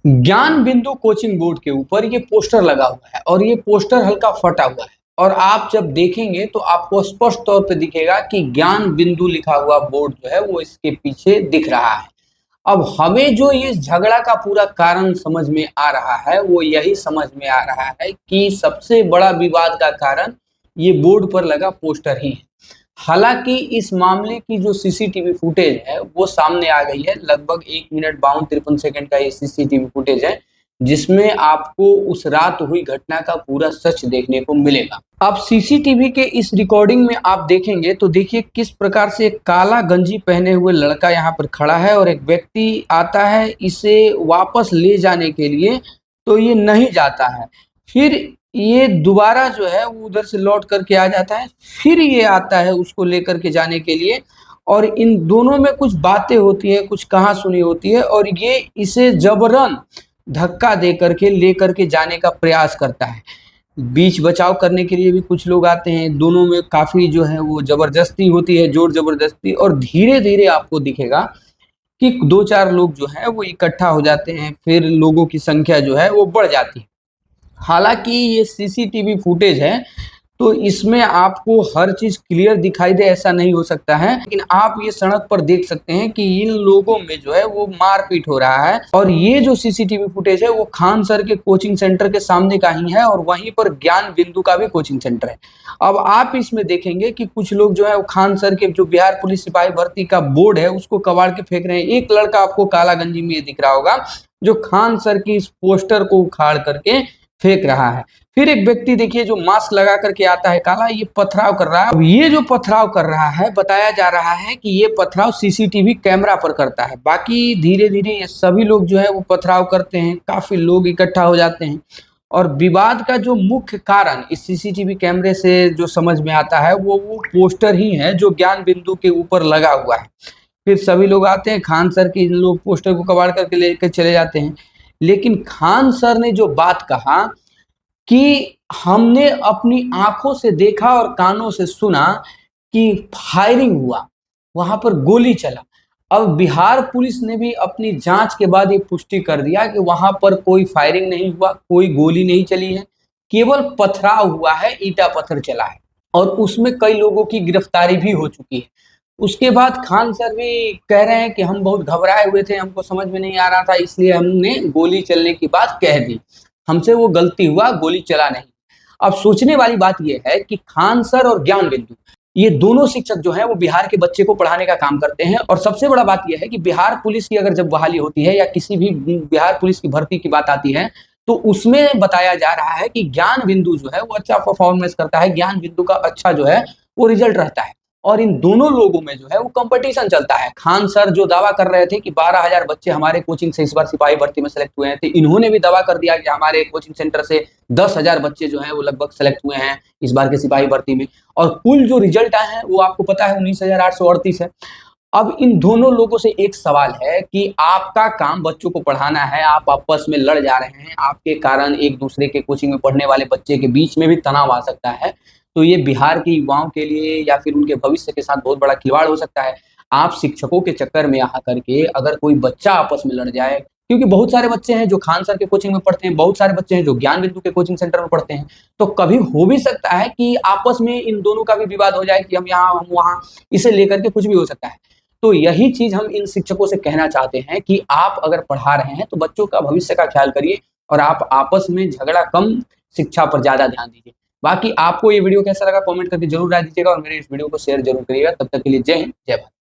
ज्ञान बिंदु coaching board के ऊपर ये पोस्टर लगा हुआ है और ये पोस्टर हल्का फटा हुआ है और आप जब देखेंगे तो आपको स्पष्ट तौर पे दिखेगा कि ज्ञान बिंदु लिखा हुआ बोर्ड जो है वो इसके पीछे दिख रहा है। अब हमें जो ये झगड़ा का पूरा कारण समझ में आ रहा है वो यही समझ में आ रहा है कि सबसे बड़ा विवाद का कारण ये बोर्ड पर लगा पोस्टर ही है। हालांकि इस मामले की जो सीसीटीवी फुटेज है वो सामने आ गई है। लगभग 1 मिनट 52-53 सेकंड का ये सीसीटीवी फुटेज है जिसमें आपको उस रात हुई घटना का पूरा सच देखने को मिलेगा। अब सीसीटीवी के इस रिकॉर्डिंग में आप देखेंगे तो देखिए किस प्रकार से एक काला गंजी पहने हुए लड़का यहाँ पर खड़ा है और एक व्यक्ति आता है इसे वापस ले जाने के लिए, तो ये नहीं जाता है। फिर ये दोबारा जो है वो उधर से लौट करके आ जाता है, फिर ये आता है उसको लेकर के जाने के लिए और इन दोनों में कुछ बातें होती है, कुछ कहा सुनी होती है और ये इसे जबरन धक्का दे करके लेकर के जाने का प्रयास करता है। बीच बचाव करने के लिए भी कुछ लोग आते हैं, दोनों में काफ़ी जो है वो ज़बरदस्ती होती है, ज़ोर ज़बरदस्ती, और धीरे-धीरे आपको दिखेगा कि 2-4 लोग जो हैं वो इकट्ठा हो जाते हैं, फिर लोगों की संख्या जो है वो बढ़ जाती है। हालाँकि ये सीसीटीवी फुटेज है तो इसमें आपको हर चीज़ क्लियर दिखाई दे ऐसा नहीं हो सकता है, लेकिन आप ये सड़क पर देख सकते हैं कि इन लोगों में जो है वो मारपीट हो रहा है और ये जो सीसीटीवी फुटेज है वो खान सर के कोचिंग सेंटर के सामने का ही है और वहीं पर ज्ञान बिंदु का भी कोचिंग सेंटर है। अब आप इसमें देखेंगे कि कुछ लोग जो है वो खान सर के जो बिहार पुलिस सिपाही भर्ती का बोर्ड है उसको कबाड़ के फेंक रहे हैं। एक लड़का आपको काला गंजी में दिख रहा होगा जो खान सर की इस पोस्टर को उखाड़ करके फेंक रहा है। फिर एक व्यक्ति देखिए जो मास्क लगा करके आता है काला, ये पथराव कर रहा है। अब ये जो पथराव कर रहा है बताया जा रहा है कि ये पथराव सीसीटीवी कैमरा पर करता है। बाकी धीरे धीरे ये सभी लोग जो है वो पथराव करते हैं, काफी लोग इकट्ठा हो जाते हैं और विवाद का जो मुख्य कारण इस सीसीटीवी कैमरे से जो समझ में आता है वो पोस्टर ही है जो ज्ञान बिंदु के ऊपर लगा हुआ है। फिर सभी लोग आते हैं, खान सर के लोग पोस्टर को कबाड़ करके लेकर चले जाते हैं। लेकिन खान सर ने जो बात कहा कि हमने अपनी आंखों से देखा और कानों से सुना कि फायरिंग हुआ, वहां पर गोली चला। अब बिहार पुलिस ने भी अपनी जांच के बाद ये पुष्टि कर दिया कि वहां पर कोई फायरिंग नहीं हुआ, कोई गोली नहीं चली है, केवल पथराव हुआ है, ईंटा पत्थर चला है और उसमें कई लोगों की गिरफ्तारी भी हो चुकी है। उसके बाद खान सर भी कह रहे हैं कि हम बहुत घबराए हुए थे, हमको समझ में नहीं आ रहा था, इसलिए हमने गोली चलने की बात कह दी, हमसे वो गलती हुआ, गोली चला नहीं। अब सोचने वाली बात यह है कि खान सर और ज्ञान बिंदु ये दोनों शिक्षक जो हैं वो बिहार के बच्चे को पढ़ाने का काम करते हैं और सबसे बड़ा बात यह है कि बिहार पुलिस की अगर जब बहाली होती है या किसी भी बिहार पुलिस की भर्ती की बात आती है तो उसमें बताया जा रहा है कि ज्ञान बिंदु जो है वो अच्छा परफॉर्मेंस करता है, ज्ञान बिंदु का अच्छा जो है वो रिजल्ट रहता है और इन दोनों लोगों में जो है वो कंपटीशन चलता है। खान सर जो दावा कर रहे थे कि 12,000 बच्चे हमारे कोचिंग से इस बार सिपाही भर्ती में सेलेक्ट हुए हैं, तो इन्होंने भी दावा कर दिया कि हमारे कोचिंग सेंटर से 10,000 बच्चे जो हैं वो लगभग सेलेक्ट हुए हैं इस बार के सिपाही भर्ती में और कुल जो रिजल्ट आए हैं वो आपको पता है 19,838 है। अब इन दोनों लोगों से एक सवाल है कि आपका काम बच्चों को पढ़ाना है, आप आपस में लड़ जा रहे हैं, आपके कारण एक दूसरे के कोचिंग में पढ़ने वाले बच्चे के बीच में भी तनाव आ सकता है, तो ये बिहार के युवाओं के लिए या फिर उनके भविष्य के साथ बहुत बड़ा खिलवाड़ हो सकता है। आप शिक्षकों के चक्कर में आ करके अगर कोई बच्चा आपस में लड़ जाए, क्योंकि बहुत सारे बच्चे हैं जो खान सर के कोचिंग में पढ़ते हैं, बहुत सारे बच्चे हैं जो ज्ञान बिंदु के कोचिंग सेंटर में पढ़ते हैं, तो कभी हो भी सकता है कि आपस में इन दोनों का भी विवाद हो जाए कि हम यहाँ हम वहाँ, इसे लेकर के कुछ भी हो सकता है। तो यही चीज हम इन शिक्षकों से कहना चाहते हैं कि आप अगर पढ़ा रहे हैं तो बच्चों का भविष्य का ख्याल करिए और आप आपस में झगड़ा कम, शिक्षा पर ज्यादा ध्यान दीजिए। बाकी आपको ये वीडियो कैसा लगा कमेंट करके जरूर राय दीजिएगा और मेरे इस वीडियो को शेयर जरूर करिएगा। तब तक के लिए जय हिंद, जय भारत।